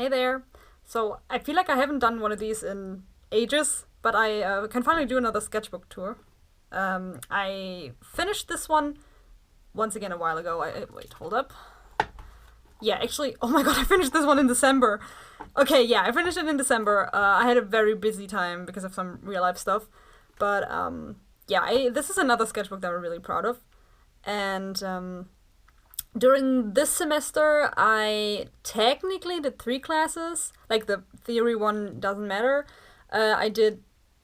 Hey there. So I feel like I haven't done one of these in ages, but I can finally do another sketchbook tour. I finished this one once again a while ago. Wait, hold up. Yeah, actually, oh my god, I finished this one in December. Okay, yeah, I finished it in December. I had a very busy time because of some real life stuff. But yeah, this is another sketchbook that I'm really proud of. And during this semester, I technically did 3 classes. Like, the theory one doesn't matter. I did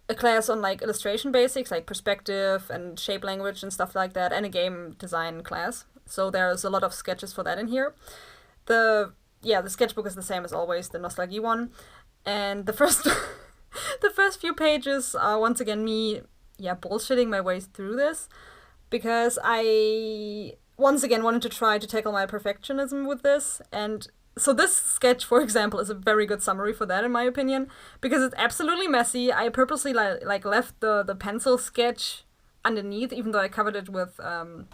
a class on, like, illustration basics, like perspective and shape language and stuff like that, and a game design class. So there's a lot of sketches for that in here. The sketchbook is the same as always, the Nostalgie one. And the first the first few pages are once again me, bullshitting my way through this. Because I once again wanted to try to tackle my perfectionism with this. And so this sketch, for example, is a very good summary for that, in my opinion. Because it's absolutely messy. I purposely left the pencil sketch underneath, even though I covered it with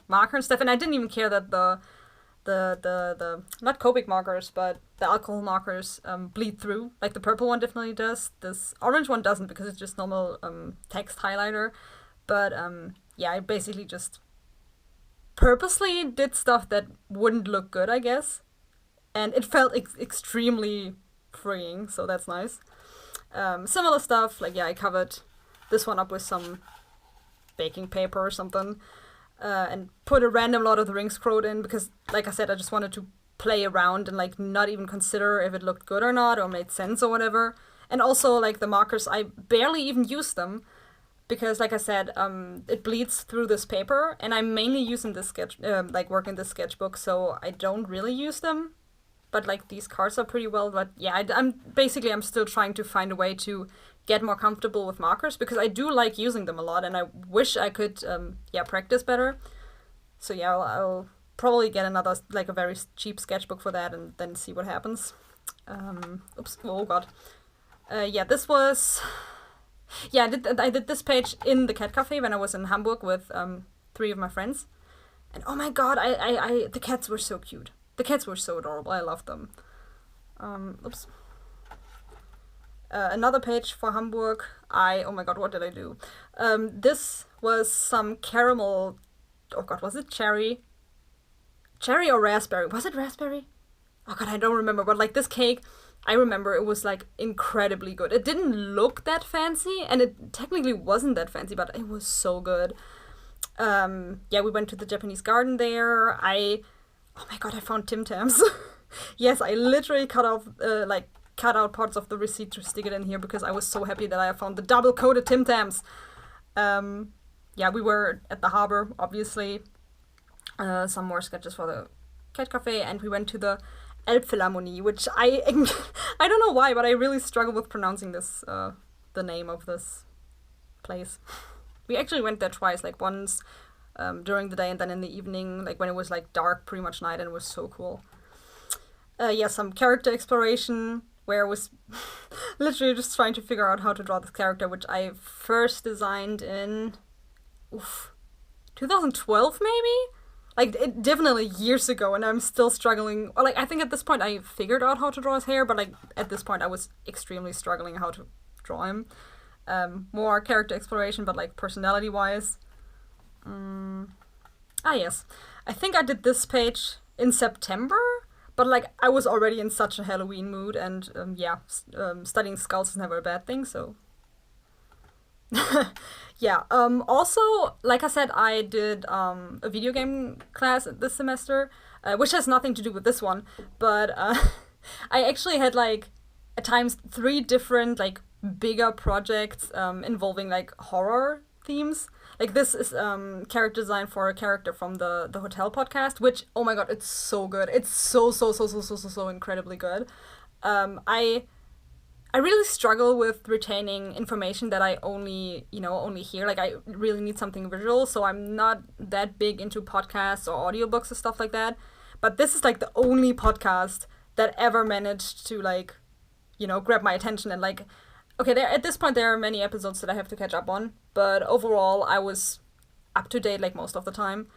marker and stuff. And I didn't even care that the not Copic markers, but the alcohol markers bleed through. Like, the purple one definitely does. This orange one doesn't, because it's just normal text highlighter. But I basically just purposely did stuff that wouldn't look good, I guess. And it felt extremely freeing, so that's nice. Similar stuff, I covered this one up with some baking paper or something. And put a random Lord of the Rings quote in, because, like I said, I just wanted to play around and, not even consider if it looked good or not, or made sense or whatever. And also, the markers, I barely even used them, because, like I said, it bleeds through this paper, and I'm mainly using this work in this sketchbook, so I don't really use them. But, these cards are pretty well, but yeah, I'm still trying to find a way to get more comfortable with markers, because I do like using them a lot, and I wish I could, practice better. So yeah, I'll probably get another, a very cheap sketchbook for that, and then see what happens. Oops, oh god. This was... Yeah, I did this page in the cat cafe when I was in Hamburg with 3 of my friends. And oh my god, the cats were so cute. The cats were so adorable. I loved them. Oops. Another page for Hamburg. Oh my god, what did I do? This was some caramel... Oh god, was it cherry? Cherry or raspberry? Was it raspberry? Oh god, I don't remember. But this cake, I remember it was incredibly good. It didn't look that fancy, and it technically wasn't that fancy, but it was so good. We went to the Japanese garden there. Oh my god, I found Tim Tams. Yes, I literally cut out parts of the receipt to stick it in here, because I was so happy that I found the double-coated Tim Tams. We were at the harbor, obviously. Some more sketches for the cat cafe, and we went to the Elbphilharmonie, which I don't know why, but I really struggle with pronouncing this, the name of this place. We actually went there twice, once during the day and then in the evening, when it was dark, pretty much night, and it was so cool. Some character exploration, where I was literally just trying to figure out how to draw this character, which I first designed in 2012 maybe? It definitely years ago, and I'm still struggling. I think at this point I figured out how to draw his hair, but at this point I was extremely struggling how to draw him. More character exploration, but personality-wise. Yes. I think I did this page in September, but I was already in such a Halloween mood, and studying skulls is never a bad thing, so... Also, like I said, I did a video game class this semester, which has nothing to do with this one, but I actually had at times 3 different bigger projects involving horror themes. This is character design for a character from the Hotel podcast, which, oh my god, it's so good. It's so incredibly good. I really struggle with retaining information that I only hear. I really need something visual, so I'm not that big into podcasts or audiobooks and stuff like that. But this is the only podcast that ever managed to grab my attention, and okay, at this point there are many episodes that I have to catch up on, but overall I was up to date most of the time.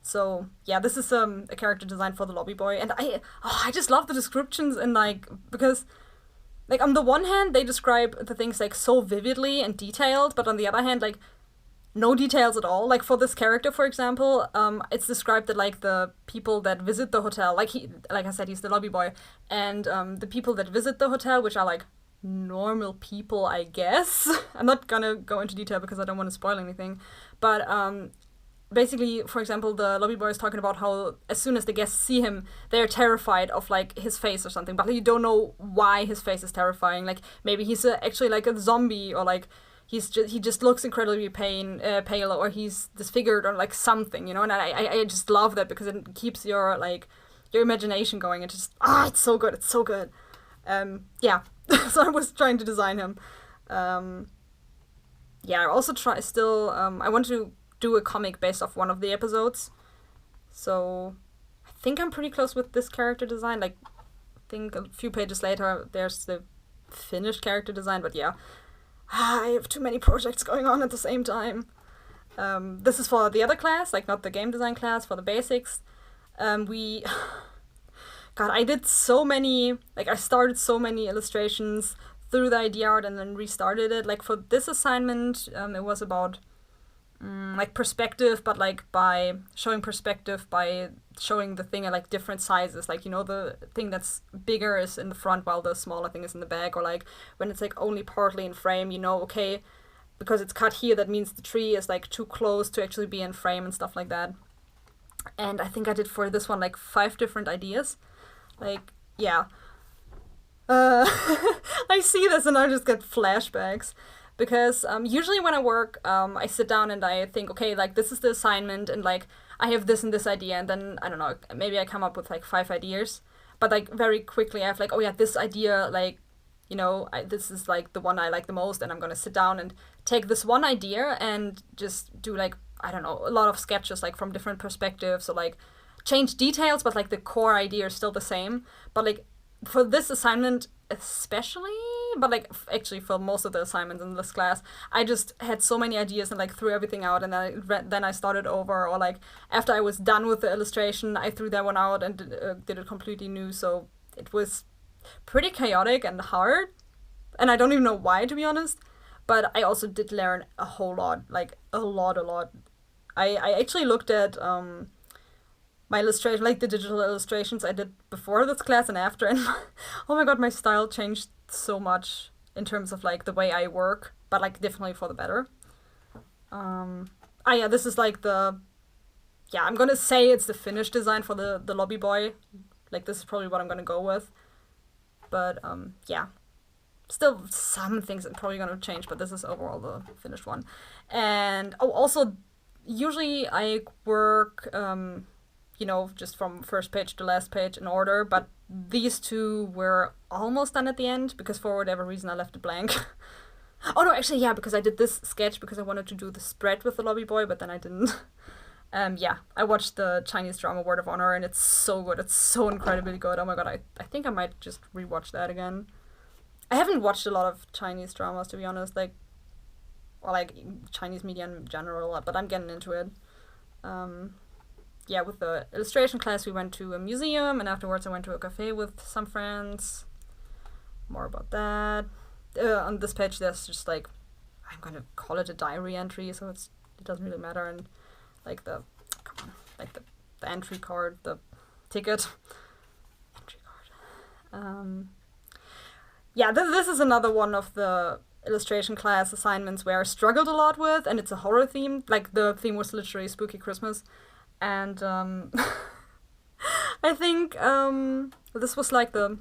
So yeah, this is a character design for the lobby boy, and I just love the descriptions, and like, because like on the one hand they describe the things like so vividly and detailed, but on the other hand, like, no details at all. Like for this character, for example, it's described that like the people that visit the hotel, like I said, he's the lobby boy, and the people that visit the hotel, which are like normal people, I guess. I'm not gonna go into detail because I don't want to spoil anything, but basically, for example, the lobby boy is talking about how as soon as the guests see him, they're terrified of like his face or something, but you don't know why his face is terrifying. Like maybe he's actually like a zombie, or like he just looks incredibly pale, or he's disfigured, or like something, you know. And I just love that because it keeps your imagination going. It's just it's so good. It's so good. Yeah. So I was trying to design him. Yeah, I also I want to do a comic based off one of the episodes. So I think I'm pretty close with this character design. Like, I think a few pages later there's the finished character design, but yeah. I have too many projects going on at the same time. This is for the other class, like not the game design class, for the basics. God, I did so many, like I started so many illustrations through the idea art and then restarted it. Like for this assignment, it was about like perspective, but like by showing perspective by showing the thing at like different sizes. Like, you know, the thing that's bigger is in the front while the smaller thing is in the back, or like when it's like only partly in frame, you know, okay, because it's cut here, that means the tree is like too close to actually be in frame and stuff like that. And I think I did for this one like 5 different ideas. Like, yeah. I see this and I just get flashbacks. Because usually when I work, I sit down and I think, okay, like this is the assignment, and like I have this and this idea, and then, I don't know, maybe I come up with like 5 ideas. But like very quickly I have like, oh yeah, this idea, like, you know, this is like the one I like the most, and I'm gonna sit down and take this one idea and just do like, I don't know, a lot of sketches like from different perspectives, so like change details, but like the core idea is still the same. But like for this assignment especially, but like actually for most of the assignments in this class, I just had so many ideas and like threw everything out, and then I started over, or like after I was done with the illustration, I threw that one out and did it completely new. So it was pretty chaotic and hard, and I don't even know why, to be honest. But I also did learn a whole lot, like a lot. I actually looked at my illustration, like the digital illustrations I did before this class and after, and oh my god, my style changed so much in terms of like the way I work, but like definitely for the better. Yeah, this is like I'm gonna say it's the finished design for the lobby boy. Like this is probably what I'm gonna go with. But yeah, still some things are probably gonna change, but this is overall the finished one. And also usually I work you know, just from first page to last page in order, but these 2 were almost done at the end because for whatever reason I left it blank. Oh no, actually, yeah, because I did this sketch because I wanted to do the spread with the lobby boy, but then I didn't. Yeah, I watched the Chinese drama Word of Honor, and it's so good. It's so incredibly good. Oh my god, I think I might just rewatch that again. I haven't watched a lot of Chinese dramas, to be honest, like, or like Chinese media in general, but I'm getting into it. Yeah, with the illustration class, we went to a museum, and afterwards I went to a cafe with some friends. More about that. On this page, there's just like, I'm gonna call it a diary entry, so it doesn't really matter. And like the entry card, the ticket, entry card. Yeah, this is another one of the illustration class assignments where I struggled a lot with, and it's a horror theme. Like the theme was literally Spooky Christmas. And I think this was like the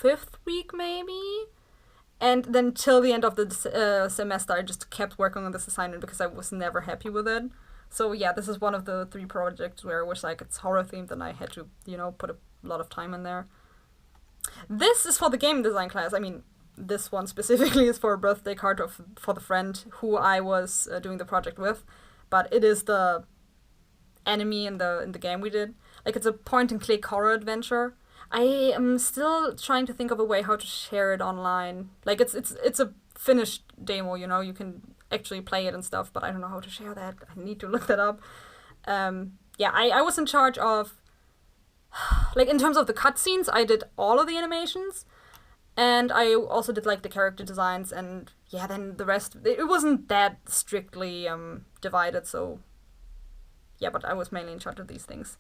5th week maybe, and then till the end of the semester I just kept working on this assignment because I was never happy with it. So yeah, this is one of the 3 projects where it was like it's horror themed and I had to, you know, put a lot of time in there. This is for the game design class. I mean, this one specifically is for a birthday card for the friend who I was doing the project with. But it is the enemy in the game we did. Like, it's a point-and-click horror adventure. I am still trying to think of a way how to share it online. Like, it's a finished demo, you know, you can actually play it and stuff, but I don't know how to share that. I need to look that up. Yeah, I was in charge of, like, in terms of the cutscenes, I did all of the animations, and I also did, like, the character designs, and yeah, then the rest, it wasn't that strictly divided, so yeah, but I was mainly in charge of these things.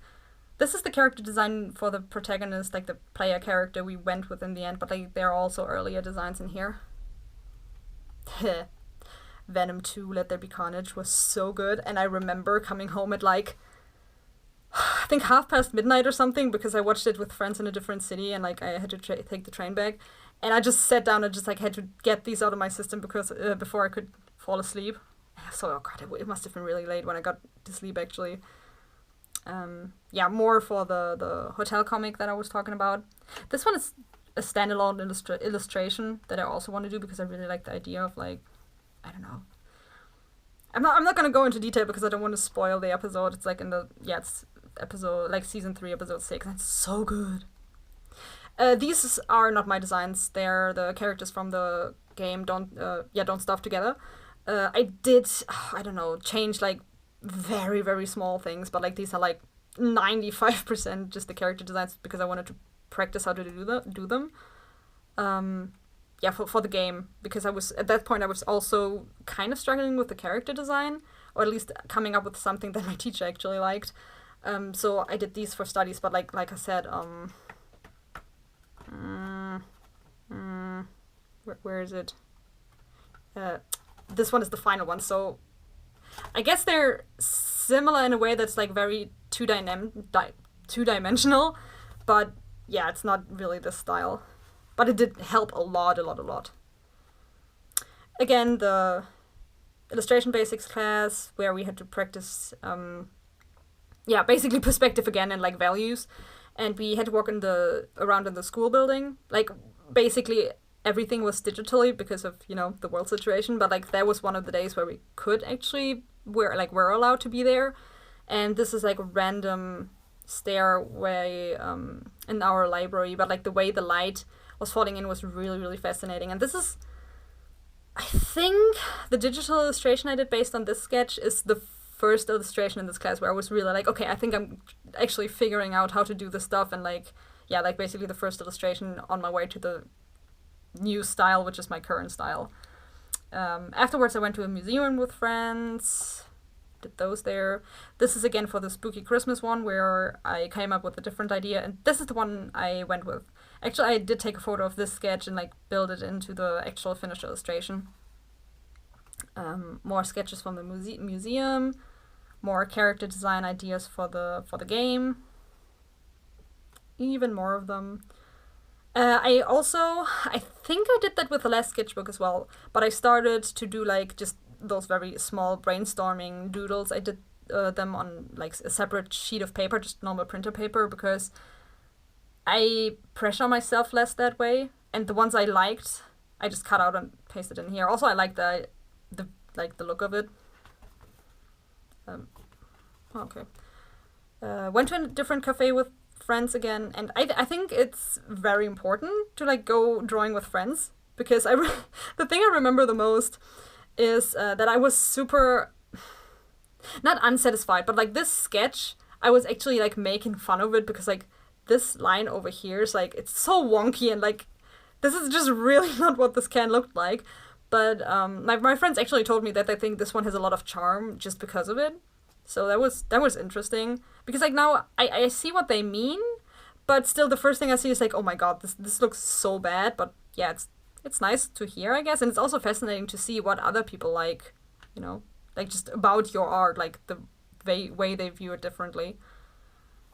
This is the character design for the protagonist, like the player character we went with in the end, but like, there are also earlier designs in here. Venom 2, Let There Be Carnage was so good, and I remember coming home at like, I think midnight or something, because I watched it with friends in a different city, and like I had to take the train back, and I just sat down and just like had to get these out of my system because before I could fall asleep. So, oh god, it must have been really late when I got to sleep, actually. Yeah, more for the hotel comic that I was talking about. This one is a standalone illustration that I also want to do because I really like the idea of, like, I don't know. I'm not gonna go into detail because I don't want to spoil the episode. It's like it's episode, like season 3, episode 6, and it's so good. These are not my designs. They're the characters from the game Don't Starve Together. I did, I don't know, change like very, very small things, but like these are like 95% just the character designs because I wanted to practice how to do them. Yeah, for the game, because I was, at that point, I was also kind of struggling with the character design, or at least coming up with something that my teacher actually liked. So I did these for studies, but like I said, where is it? This one is the final one, so I guess they're similar in a way that's like very two-dimensional, but yeah, it's not really this style. But it did help a lot. Again, the illustration basics class where we had to practice, basically perspective again and like values, and we had to walk around in the school building. Like basically everything was digitally because of, you know, the world situation, but like that was one of the days where we could actually, we're allowed to be there. And this is like a random stairway in our library, but like the way the light was falling in was really, really fascinating. And this is, I think, the digital illustration I did based on this sketch is the first illustration in this class where I was really like, okay, I think I'm actually figuring out how to do this stuff, and like, yeah, like basically the first illustration on my way to the new style, which is my current style. Afterwards, I went to a museum with friends, did those there. This is again for the spooky Christmas one where I came up with a different idea, and this is the one I went with. Actually, I did take a photo of this sketch and like build it into the actual finished illustration. More sketches from the museum, more character design ideas for the game. Even more of them. I think I did that with the last sketchbook as well, but I started to do like just those very small brainstorming doodles. I did them on like a separate sheet of paper, just normal printer paper, because I pressure myself less that way, and the ones I liked, I just cut out and pasted in here. Also, I like the look of it. Okay. Went to a different cafe with friends again, and I think it's very important to like go drawing with friends, because the thing I remember the most is that I was super, not unsatisfied, but like this sketch, I was actually like making fun of it because like this line over here is like, it's so wonky, and like this is just really not what this can look like. But my friends actually told me that they think this one has a lot of charm just because of it. So that was interesting, because like now I see what they mean, but still the first thing I see is like, oh my god, this looks so bad. But yeah, it's nice to hear, I guess, and it's also fascinating to see what other people like, you know, like just about your art, like the way they view it differently.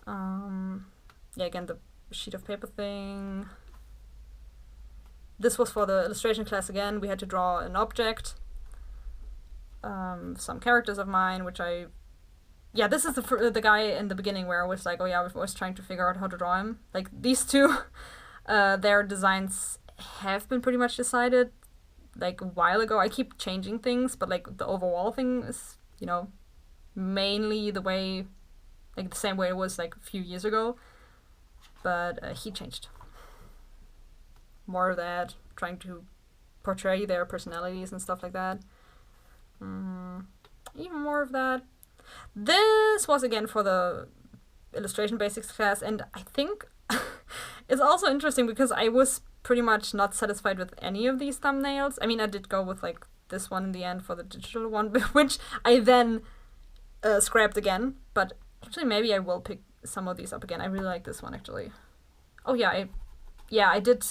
Yeah, again, the sheet of paper thing. This was for the illustration class again. We had to draw an object, some characters of mine, which yeah, this is the guy in the beginning where I was like, oh yeah, I was trying to figure out how to draw him. Like these two, their designs have been pretty much decided like a while ago. I keep changing things, but like the overall thing is, you know, mainly the same way it was like a few years ago. But he changed. More of that, trying to portray their personalities and stuff like that. Even more of that. This was again for the illustration basics class, and I think it's also interesting because I was pretty much not satisfied with any of these thumbnails. I mean, I did go with like this one in the end for the digital one, which I then scrapped again, but actually maybe I will pick some of these up again. I really like this one actually. Oh yeah, I did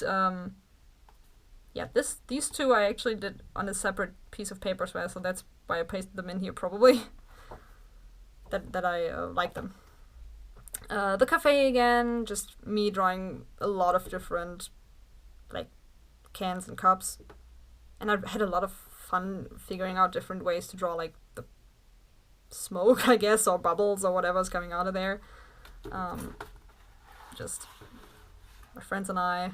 these two I actually did on a separate piece of paper as well, so that's why I pasted them in here probably. that I like them. The cafe again, just me drawing a lot of different like cans and cups, and I had a lot of fun figuring out different ways to draw like the smoke, I guess, or bubbles or whatever's coming out of there. Just my friends and I.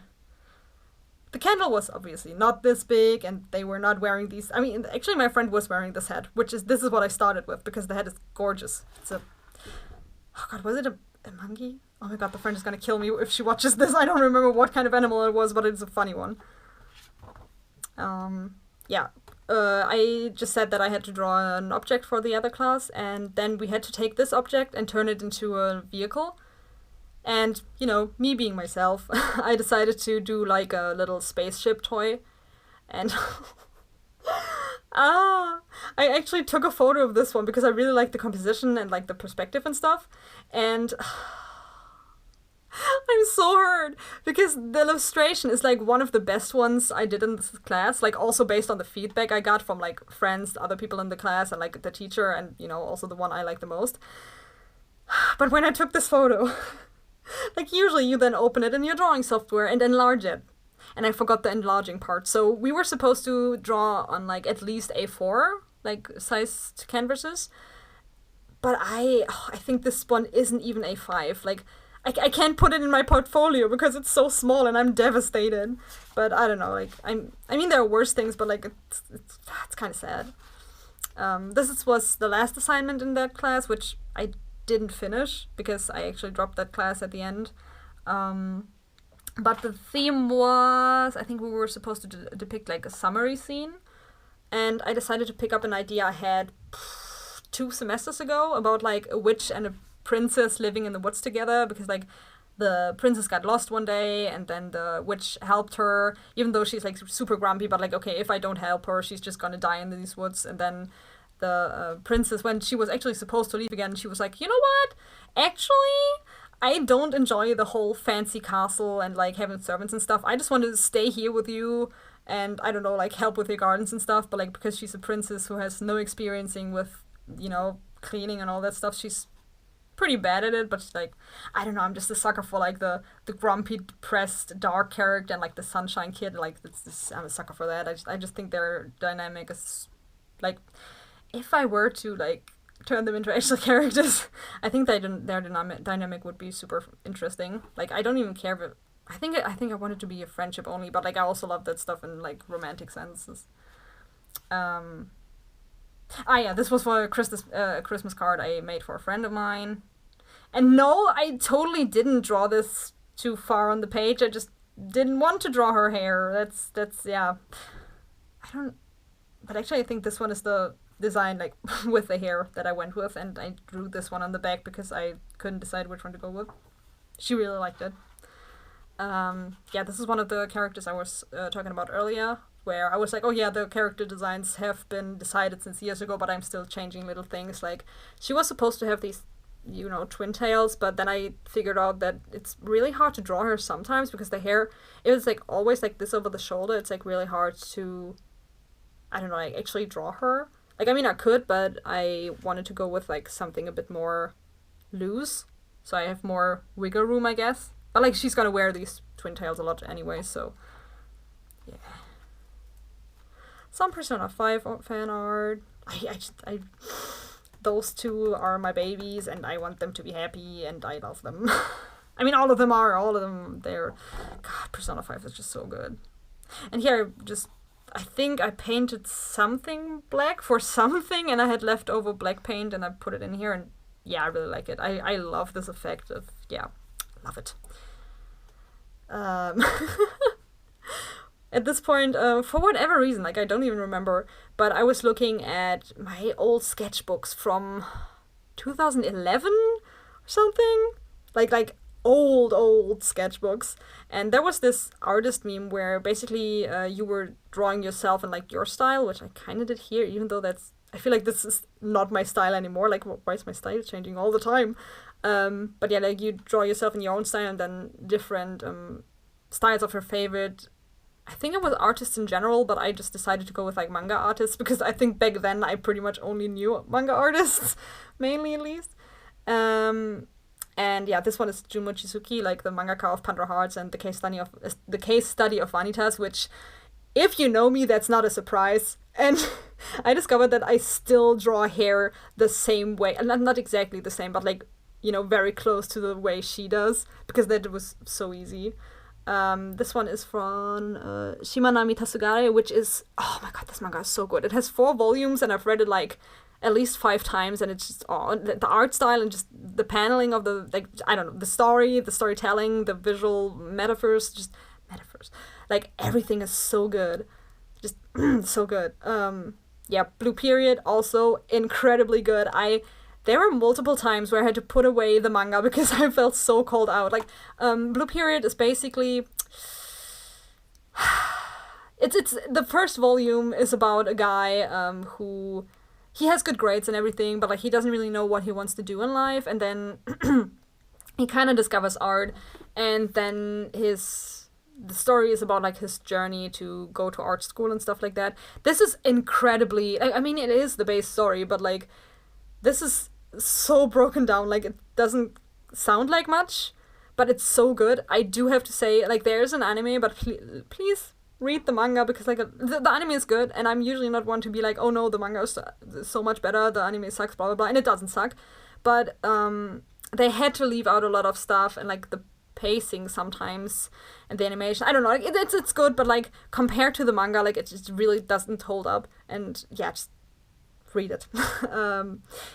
The candle was obviously not this big, and they were not wearing these. I mean, actually, my friend was wearing this hat, this is what I started with because the hat is gorgeous. It's a, oh god, was it a monkey? Oh my god, the friend is gonna kill me if she watches this. I don't remember what kind of animal it was, but it's a funny one. I just said that I had to draw an object for the other class, and then we had to take this object and turn it into a vehicle. And, you know, me being myself, I decided to do like a little spaceship toy. And I actually took a photo of this one because I really like the composition and like the perspective and stuff. And I'm so hurt because the illustration is like one of the best ones I did in this class, like also based on the feedback I got from like friends, other people in the class, and like the teacher, and you know, also the one I like the most. But when I took this photo, like usually you then open it in your drawing software and enlarge it. And I forgot the enlarging part. So we were supposed to draw on like at least A4, like sized canvases. But I think this one isn't even A5. Like I can't put it in my portfolio because it's so small and I'm devastated. But I don't know, like I mean there are worse things, but like it's kind of sad. This was the last assignment in that class, which I didn't finish because I actually dropped that class at the end. But the theme was, I think we were supposed to depict like a summary scene, and I decided to pick up an idea I had 2 semesters ago about like a witch and a princess living in the woods together, because like the princess got lost one day and then the witch helped her, even though she's like super grumpy, but like, okay, if I don't help her, she's just gonna die in these woods. And then the princess, when she was actually supposed to leave again, she was like, you know what? Actually, I don't enjoy the whole fancy castle and like having servants and stuff. I just want to stay here with you and, I don't know, like help with your gardens and stuff. But like, because she's a princess who has no experiencing with, you know, cleaning and all that stuff, she's pretty bad at it. But she's like, I don't know, I'm just a sucker for like the grumpy, depressed, dark character and like the sunshine kid. Like, I'm a sucker for that. I just think their dynamic is like, if I were to like turn them into actual characters, I think their dynamic would be super interesting. Like, I don't even care if I think I want it to be a friendship only, but like I also love that stuff in like romantic senses. This was for a Christmas card I made for a friend of mine. And no, I totally didn't draw this too far on the page. I just didn't want to draw her hair. That's yeah. But actually I think this one is the design like with the hair that I went with, and I drew this one on the back because I couldn't decide which one to go with. She really liked it. This is one of the characters I was talking about earlier, where I was like, oh yeah, the character designs have been decided since years ago, but I'm still changing little things. Like, she was supposed to have these, you know, twin tails, but then I figured out that it's really hard to draw her sometimes because the hair, it was like always like this over the shoulder. It's like really hard to, I don't know, like actually draw her. Like, I mean, I could, but I wanted to go with, like, something a bit more loose. So I have more wiggle room, I guess. But, like, she's gonna wear these twin tails a lot anyway, so... yeah. Some Persona 5 fan art. Those two are my babies, and I want them to be happy, and I love them. I mean, all of them, they're... God, Persona 5 is just so good. And here, I think I painted something black for something, and I had leftover black paint, and I put it in here, and yeah, I really like it. I love this effect of, yeah, love it. At this point, for whatever reason, like I don't even remember, but I was looking at my old sketchbooks from 2011 or something. Like old sketchbooks. And there was this artist meme where basically you were drawing yourself in like your style, which I kind of did here, even though I feel like this is not my style anymore. Like, why is my style changing all the time? But yeah, like you draw yourself in your own style and then different styles of your favorite. I think it was artists in general, but I just decided to go with like manga artists because I think back then I pretty much only knew manga artists, mainly at least. And yeah, this one is Jun Mochizuki, like the mangaka of Pandora Hearts and the case study of Vanitas, which, if you know me, that's not a surprise. And I discovered that I still draw hair the same way, and not exactly the same, but like, you know, very close to the way she does, because that was so easy. This one is from Shimanami Tasugare, which is, oh my god, this manga is so good. It has 4 volumes, and I've read it like at least 5 times, and it's just the art style and just the paneling of the, like, I don't know, the storytelling, the visual metaphors, like everything is so good, just so good. Yeah, Blue Period also incredibly good. There were multiple times where I had to put away the manga because I felt so called out. Like, Blue Period is basically it's the first volume is about a guy who, he has good grades and everything, but like he doesn't really know what he wants to do in life, and then he kind of discovers art, and then the story is about like his journey to go to art school and stuff like that. This is incredibly, I mean, it is the base story, but like this is so broken down, like it doesn't sound like much, but it's so good. I do have to say, like, there's an anime, but please read the manga, because like the anime is good, and I'm usually not one to be like, oh no, the manga is so much better, the anime sucks, blah blah blah, and it doesn't suck, but they had to leave out a lot of stuff, and like the pacing sometimes and the animation, I don't know, like, it's good, but like compared to the manga, like it just really doesn't hold up. And yeah, just read it.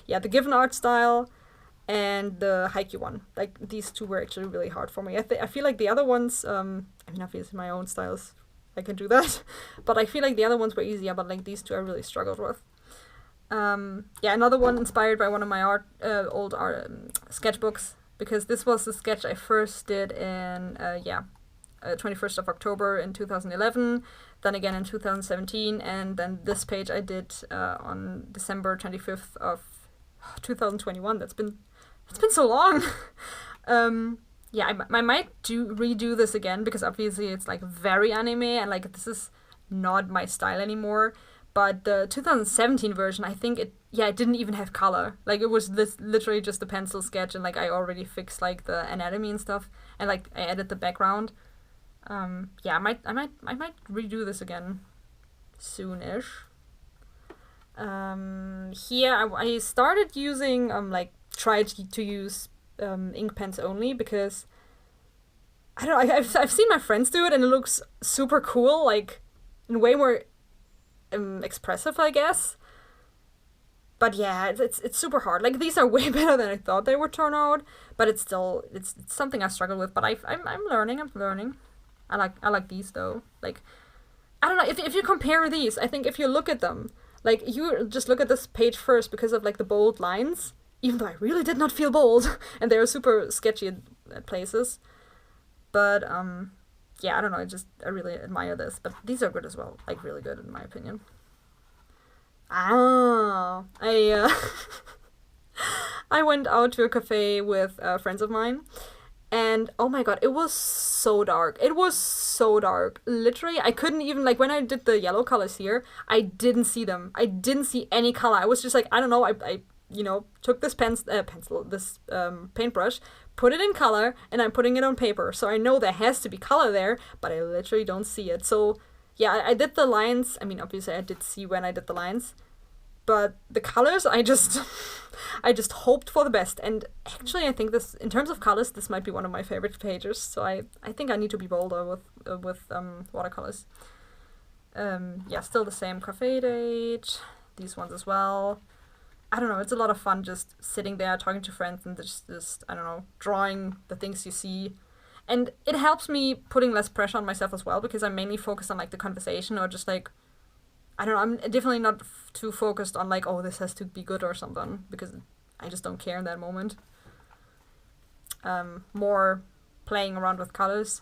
Yeah, the Given art style and the Haikyuu one, like these 2 were actually really hard for me. I feel like the other ones, I mean, obviously my own styles, I can do that, but I feel like the other ones were easier, but like these 2 I really struggled with. Yeah, another one inspired by one of my old sketchbooks, because this was the sketch I first did in 21st of October in 2011, then again in 2017, and then this page I did on December 25th of 2021. It's been so long. Yeah, I might redo this again, because obviously it's like very anime, and like this is not my style anymore. But the 2017 version, I think it didn't even have color. Like it was literally just a pencil sketch, and like I already fixed like the anatomy and stuff, and like I added the background. Yeah, I might redo this again soon-ish. Here I started using tried to use ink pens only, because I don't know, I've seen my friends do it, and it looks super cool, like in way more expressive, I guess. But yeah, it's super hard. Like these are way better than I thought they would turn out, but it's something I struggle with. But I'm learning. I like these though. Like, I don't know, if you compare these, I think if you look at them, like you just look at this page first because of like the bold lines, even though I really did not feel bold, and they were super sketchy at places. But yeah, I don't know, I really admire this. But these are good as well, like really good in my opinion. I went out to a cafe with friends of mine, and oh my god, it was so dark. Literally, I couldn't even, like, when I did the yellow colors here, I didn't see them. I didn't see any color. I was just like, I don't know, I took this paintbrush, put it in color, and I'm putting it on paper. So I know there has to be color there, but I literally don't see it. So yeah, I did the lines. I mean, obviously I did see when I did the lines, but the colors, I just hoped for the best. And actually, I think this, in terms of colors, this might be one of my favorite pages. So I think I need to be bolder with watercolors. Yeah, still the same cafe date. These ones as well. I don't know, it's a lot of fun just sitting there talking to friends and just I don't know, drawing the things you see. And it helps me putting less pressure on myself as well, because I'm mainly focused on like the conversation, or just like, I don't know, I'm definitely not too focused on like, oh, this has to be good or something, because I just don't care in that moment. More playing around with colors.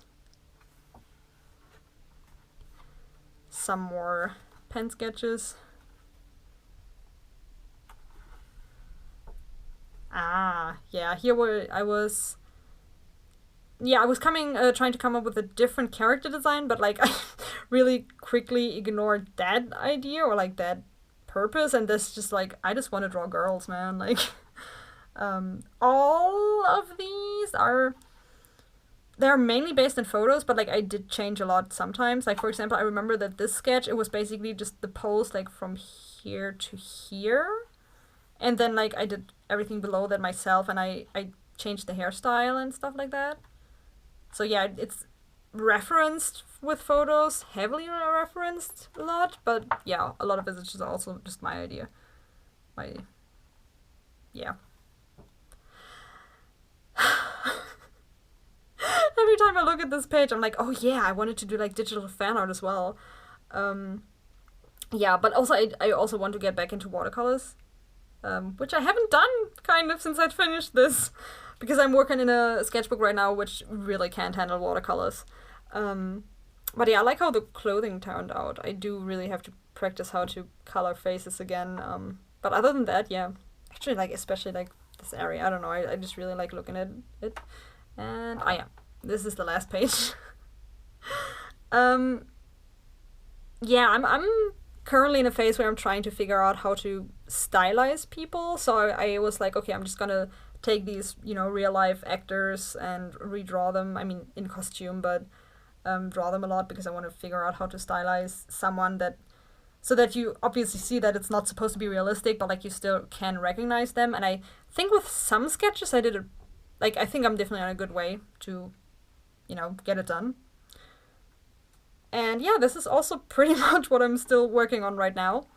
Some more pen sketches. Yeah, here where I was trying to come up with a different character design, but like I really quickly ignored that idea or like that purpose, and this just like, I just want to draw girls, man. Like, all of these they're mainly based in photos, but like I did change a lot sometimes. Like, for example, I remember that this sketch, it was basically just the pose like from here to here. And then like I did everything below that myself, and I changed the hairstyle and stuff like that. So yeah, it's referenced with photos, heavily referenced a lot, but yeah, a lot of it is just also just my idea. Yeah. Every time I look at this page, I'm like, oh yeah, I wanted to do like digital fan art as well. Yeah, but also I also want to get back into watercolors, which I haven't done kind of since I finished this, because I'm working in a sketchbook right now which really can't handle watercolors. But yeah, I like how the clothing turned out. I do really have to practice how to color faces again. But other than that, yeah, actually like especially like this area, I don't know, I just really like looking at it. And yeah, this is the last page. Yeah, I'm currently in a phase where I'm trying to figure out how to stylize people. So I was like, okay, I'm just gonna take these, you know, real life actors and redraw them. I mean, in costume, but draw them a lot because I want to figure out how to stylize someone so that you obviously see that it's not supposed to be realistic, but like you still can recognize them. And I think with some sketches I did it, like I think I'm definitely on a good way to, you know, get it done. And yeah, this is also pretty much what I'm still working on right now.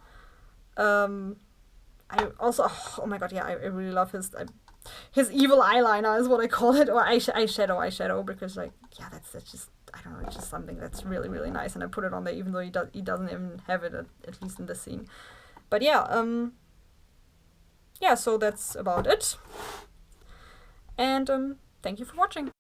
I also, oh my god, yeah, I really love his evil eyeliner is what I call it, or eyeshadow, because like, yeah, that's just, I don't know, it's just something that's really, really nice, and I put it on there even though he doesn't even have it, at least in this scene. But yeah, yeah, so that's about it. And thank you for watching.